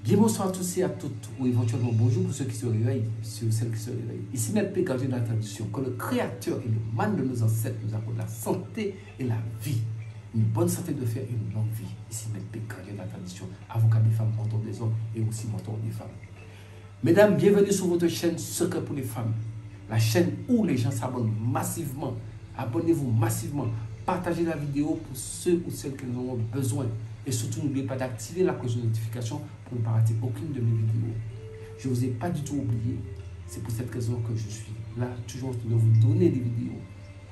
Bien bonsoir à tous et à toutes, ou éventuellement bonjour pour ceux qui se réveillent, ceux celles qui se réveillent. Ici même gardien de la tradition, que le Créateur et le man de nos ancêtres nous accordent la santé et la vie. Une bonne santé de faire une longue vie. Ici même gardien de la tradition, avocat des femmes, mentor des hommes et aussi mentor des femmes. Mesdames, bienvenue sur votre chaîne Secret pour les femmes. La chaîne où les gens s'abonnent massivement. Abonnez-vous massivement. Partagez la vidéo pour ceux ou celles qui en ont besoin. Et surtout, n'oubliez pas d'activer la cloche de notification pour ne pas rater aucune de mes vidéos. Je ne vous ai pas du tout oublié. C'est pour cette raison que je suis là, toujours en train de vous donner des vidéos.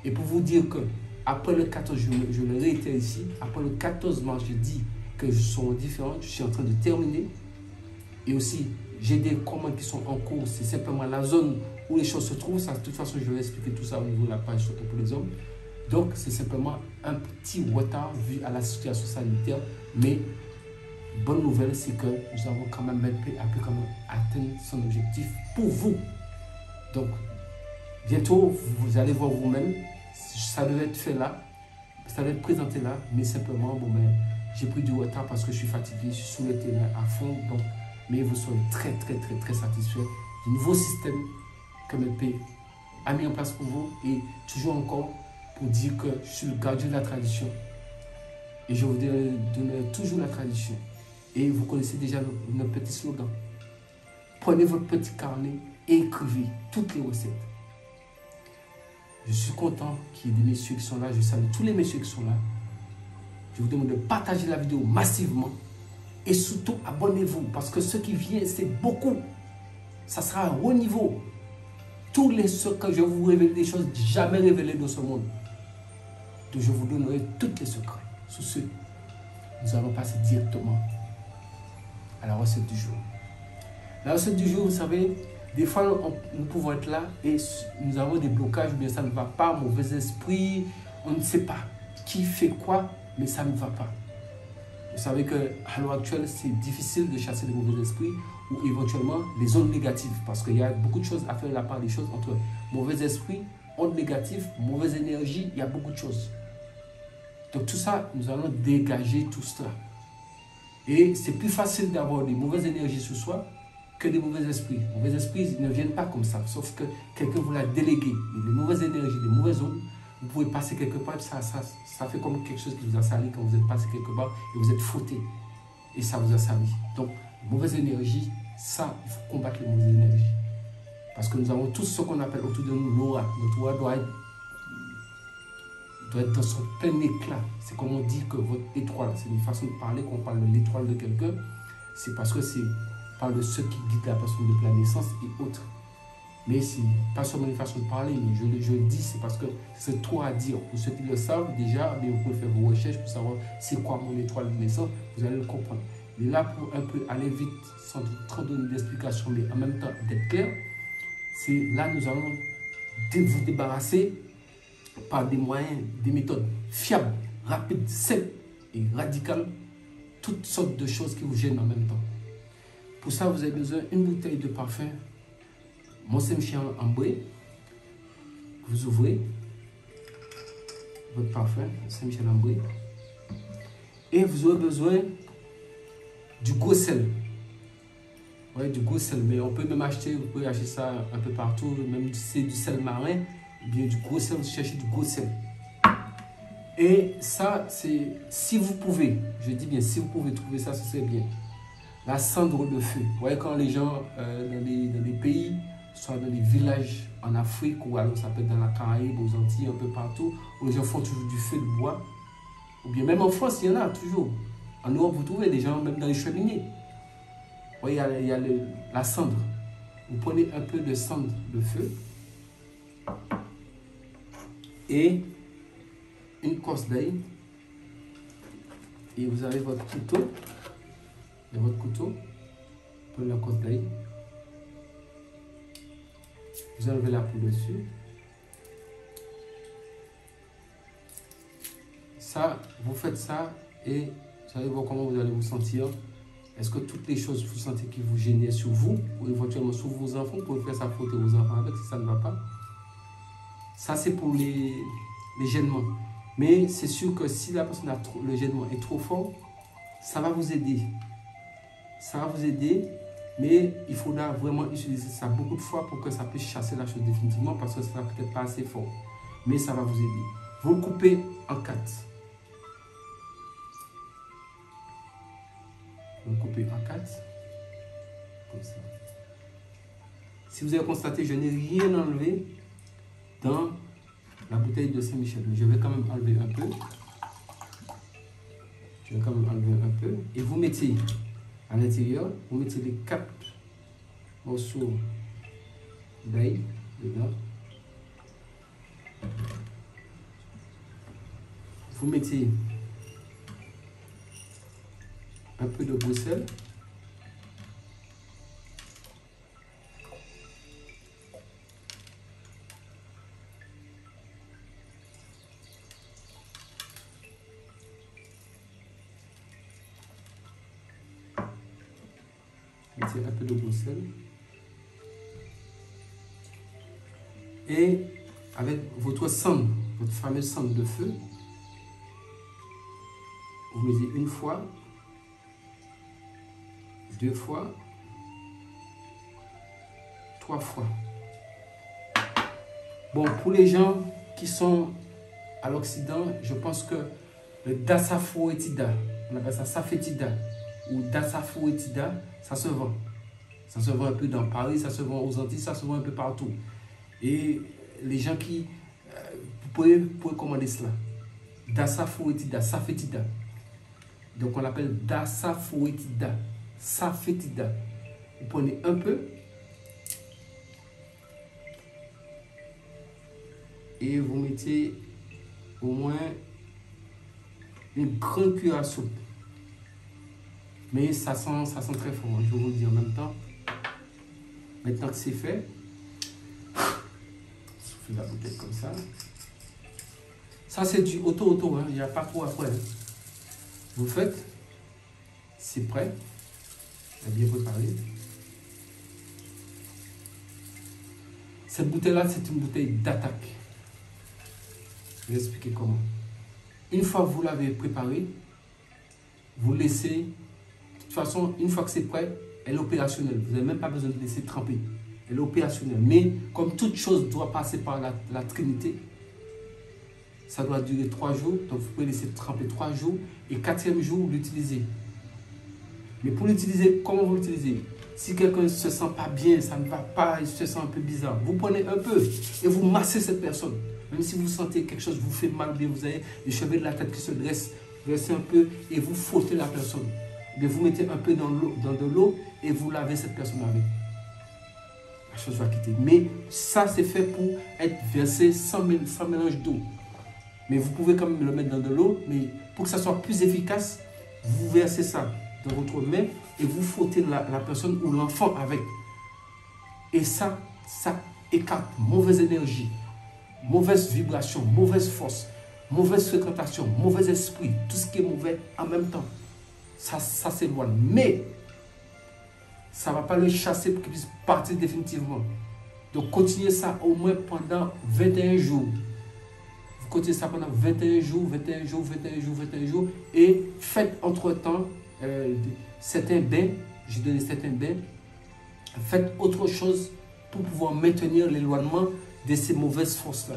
Et pour vous dire que, après le 14, je le réitère ici, après le 14 mars, je dis que je suis différent, je suis en train de terminer. Et aussi, j'ai des commandes qui sont en cours. C'est simplement la zone où les choses se trouvent. Ça, de toute façon, je vais expliquer tout ça au niveau de la page Secret pour les hommes. Donc, c'est simplement un petit retard vu à la situation sanitaire. Mais, bonne nouvelle, c'est que nous avons quand même pu quand même atteindre son objectif pour vous. Donc, bientôt, vous allez voir vous-même. Ça devait être fait là. Ça devait être présenté là. Mais simplement, bon, ben, j'ai pris du retard parce que je suis fatigué. Je suis sur le terrain à fond. Donc, mais vous serez très satisfait du nouveau système que MLP a mis en place pour vous. Et toujours encore, pour dire que je suis le gardien de la tradition. Et je vous donne toujours la tradition. Et vous connaissez déjà notre petit slogan. Prenez votre petit carnet et écrivez toutes les recettes. Je suis content qu'il y ait des messieurs qui sont là. Je salue tous les messieurs qui sont là. Je vous demande de partager la vidéo massivement. Et surtout, abonnez-vous. Parce que ce qui vient, c'est beaucoup. Ça sera un haut niveau. Tous les secrets, je vais vous révéler des choses jamais révélées dans ce monde. Donc, je vous donnerai tous les secrets. Sous ce, nous allons passer directement à la recette du jour. La recette du jour, vous savez, des fois, nous pouvons être là et nous avons des blocages, bien ça ne va pas, mauvais esprit, on ne sait pas qui fait quoi, mais ça ne va pas. Vous savez qu'à l'heure actuelle, c'est difficile de chasser les mauvais esprits ou éventuellement les ondes négatives parce qu'il y a beaucoup de choses à faire la part des choses entre mauvais esprits, ondes négatives, mauvaise énergie, il y a beaucoup de choses. Donc tout ça, nous allons dégager tout cela. Et c'est plus facile d'avoir des mauvaises énergies sur soi que des mauvais esprits. Les mauvais esprits ne viennent pas comme ça, sauf que quelqu'un vous l'a délégué. Et les mauvaises énergies, les mauvaises ondes, vous pouvez passer quelque part, ça fait comme quelque chose qui vous a sali quand vous êtes passé quelque part et vous êtes frotté. Et ça vous a sali. Donc, mauvaise énergie, ça, il faut combattre les mauvaises énergies. Parce que nous avons tous ce qu'on appelle autour de nous l'aura. Notre aura doit être dans son plein éclat. C'est comme on dit que votre étoile, c'est une façon de parler, qu'on parle de l'étoile de quelqu'un. C'est parce que c'est parle de ceux qui guident la personne depuis la naissance et autres. Mais c'est pas seulement une façon de parler, mais je le dis, c'est parce que c'est trop à dire. Pour ceux qui le savent déjà, mais vous pouvez faire vos recherches pour savoir c'est quoi mon étoile de naissance, vous allez le comprendre. Mais là, pour un peu aller vite, sans trop donner d'explications, mais en même temps d'être clair, c'est là nous allons vous débarrasser par des moyens, des méthodes fiables, rapides, simples et radicales, toutes sortes de choses qui vous gênent en même temps. Pour ça, vous avez besoin d'une bouteille de parfum Mont Saint-Michel Ambré. Vous ouvrez votre parfum Saint-Michel Ambré et vous aurez besoin du gros sel. Ouais, du gros sel, mais on peut même acheter, vous pouvez acheter ça un peu partout, même si c'est du sel marin, bien du gros sel, vous cherchez du gros sel. Et ça, c'est si vous pouvez, je dis bien si vous pouvez trouver ça, ce serait bien. La cendre de feu. Vous voyez quand les gens dans les pays, soit dans les villages en Afrique ou alors ça peut être dans la Caraïbe, aux Antilles, un peu partout, où les gens font toujours du feu de bois. Ou bien même en France, il y en a toujours. En Europe, vous trouvez des gens même dans les cheminées. Vous voyez, il y a la cendre. Vous prenez un peu de cendre de feu et une cosse d'ail. Et vous avez votre couteau. Et votre couteau, prenez la cosse d'ail. Vous enlevez la peau dessus. Ça, vous faites ça et vous allez voir comment vous allez vous sentir. Est-ce que toutes les choses vous sentez qui vous gênent sur vous ou éventuellement sur vos enfants, vous pouvez faire ça frotter vos enfants avec si ça ne va pas. Ça, c'est pour les gênements. Mais c'est sûr que si la personne a le gênement est trop fort, ça va vous aider. ça va vous aider, mais il faudra vraiment utiliser ça beaucoup de fois pour que ça puisse chasser la chose définitivement parce que ça sera peut-être pas assez fort. Mais ça va vous aider. Vous le coupez en 4. Vous le coupez en 4. Comme ça. Si vous avez constaté, je n'ai rien enlevé dans la bouteille de Saint-Michel. Mais je vais quand même enlever un peu. Je vais quand même enlever un peu. Et vous mettez à l'intérieur, vous mettez les 4 morceaux d'ail dedans. Vous mettez un peu de Bruxelles. Mettez un peu de Bruxelles. Et avec votre cendre, votre fameuse cendre de feu, vous mettez une fois, 2 fois, 3 fois. Bon, pour les gens qui sont à l'Occident, je pense que le dasafoetida, on appelle ça safetida ou dasafoetida, ça se vend. Ça se vend un peu dans Paris, ça se vend aux Antilles, ça se vend un peu partout. Et les gens qui... vous pouvez commander cela. Dasafoetida, safetida. Donc on l'appelle dasafoetida, safetida. Vous prenez un peu et vous mettez au moins une grande cuillère à soupe. Mais ça sent très fort, je vais vous le dire en même temps. Maintenant que c'est fait, soufflez la bouteille comme ça. Ça c'est du auto, hein. Il n'y a pas trop après. Hein. Vous faites, c'est prêt, c'est bien préparé. Cette bouteille-là, c'est une bouteille d'attaque. Je vais expliquer comment. Une fois que vous l'avez préparée, vous laissez, de toute façon, une fois que c'est prêt, elle est opérationnelle. Vous n'avez même pas besoin de laisser tremper. Elle est opérationnelle. Mais comme toute chose doit passer par la Trinité, ça doit durer 3 jours, donc vous pouvez laisser tremper 3 jours et 4e jour, vous l'utilisez. Mais pour l'utiliser, comment vous l'utilisez? Si quelqu'un ne se sent pas bien, ça ne va pas, il se sent un peu bizarre, vous prenez un peu et vous massez cette personne. Même si vous sentez quelque chose vous fait mal, bien vous avez les cheveux de la tête qui se dressent, vous dressez un peu et vous frottez la personne. Mais vous mettez un peu dans de l'eau et vous lavez cette personne avec. La chose va quitter. Mais ça, c'est fait pour être versé sans mélange d'eau. Mais vous pouvez quand même le mettre dans de l'eau, mais pour que ça soit plus efficace, vous versez ça dans votre main et vous frottez la personne ou l'enfant avec. Et ça écarte mauvaise énergie, mauvaise vibration, mauvaise force, mauvaise fréquentation, mauvais esprit, tout ce qui est mauvais en même temps. Ça s'éloigne. Mais ça ne va pas le chasser pour qu'il puisse partir définitivement. Donc continuez ça au moins pendant 21 jours. Vous continuez ça pendant 21 jours, 21 jours, 21 jours, 21 jours. Et faites entre-temps certains bains. J'ai donné certains bains. Faites autre chose pour pouvoir maintenir l'éloignement de ces mauvaises forces-là.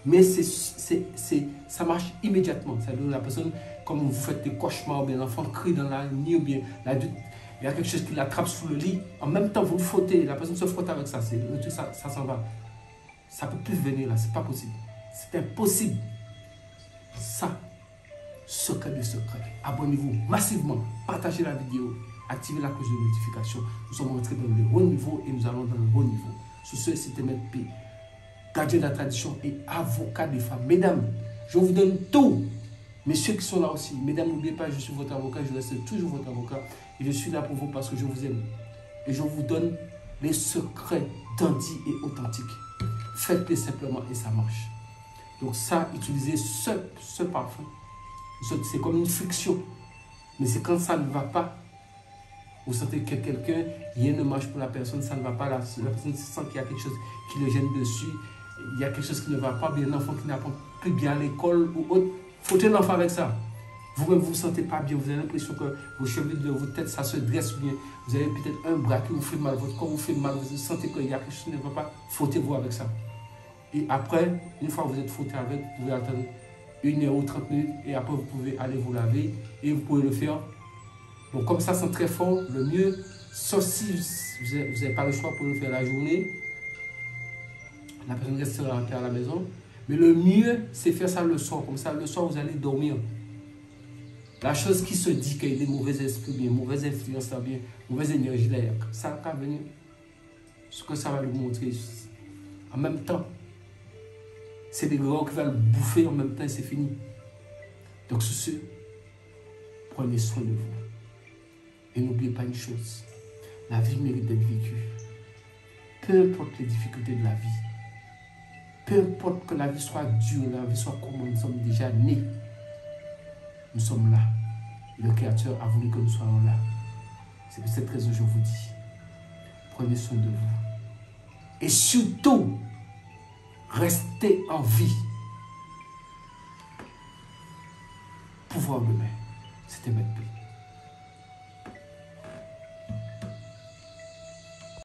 Mais ça marche immédiatement. C'est-à-dire la personne, comme vous faites des cauchemars, ou bien l'enfant crie dans la nuit, ou bien l'adulte, il y a quelque chose qui l'attrape sous le lit. En même temps, vous le frottez. La personne se frotte avec ça. Le truc, ça s'en va. Ça ne peut plus venir là. C'est pas possible. C'est impossible. Ça, secret de secret. Abonnez-vous massivement. Partagez la vidéo. Activez la cloche de notification. Nous sommes rentrés dans le haut niveau et nous allons dans le haut niveau. Sur ce, c'était Maître P, gardien de la tradition et avocat des femmes. Mesdames, je vous donne tout. Messieurs qui sont là aussi, mesdames, n'oubliez pas, je suis votre avocat, je reste toujours votre avocat. Et je suis là pour vous parce que je vous aime. Et je vous donne les secrets dandy et authentiques. Faites-les simplement et ça marche. Donc ça, utilisez ce parfum. C'est comme une friction. Mais c'est quand ça ne va pas. Vous sentez que quelqu'un, rien ne marche pour la personne, ça ne va pas. La personne sent qu'il y a quelque chose qui le gêne dessus. Il y a quelque chose qui ne va pas. Bien un enfant qui n'apprend plus bien à l'école ou autre. Frottez l'enfant avec ça. Vous-même, vous ne vous sentez pas bien. Vous avez l'impression que vos cheveux de votre tête, ça se dresse bien. Vous avez peut-être un bras qui vous fait mal, votre corps vous fait mal. Vous sentez qu'il y a quelque chose qui ne va pas. Frottez-vous avec ça. Et après, une fois que vous êtes frotté avec, vous pouvez attendre 1 heure ou 30 minutes. Et après, vous pouvez aller vous laver. Et vous pouvez le faire. Donc, comme ça sent très fort, le mieux, sauf si vous n'avez pas le choix pour le faire la journée, la personne restera en paix à la maison. Mais le mieux, c'est faire ça le soir. Comme ça, le soir, vous allez dormir. La chose qui se dit qu'il y a des mauvais esprits, bien, mauvaises influences, bien, mauvaise énergie là, ça va venir. Ce que ça va lui montrer. En même temps, c'est des grands qui vont le bouffer en même temps et c'est fini. Donc, sur ce, prenez soin de vous. Et n'oubliez pas une chose. La vie mérite d'être vécue. Peu importe les difficultés de la vie. Peu importe que la vie soit dure, la vie soit comment nous sommes déjà nés. Nous sommes là. Et le Créateur a voulu que nous soyons là. C'est pour cette raison que je vous dis. Prenez soin de vous. Et surtout, restez en vie. Pouvoir demain. C'était Maître P.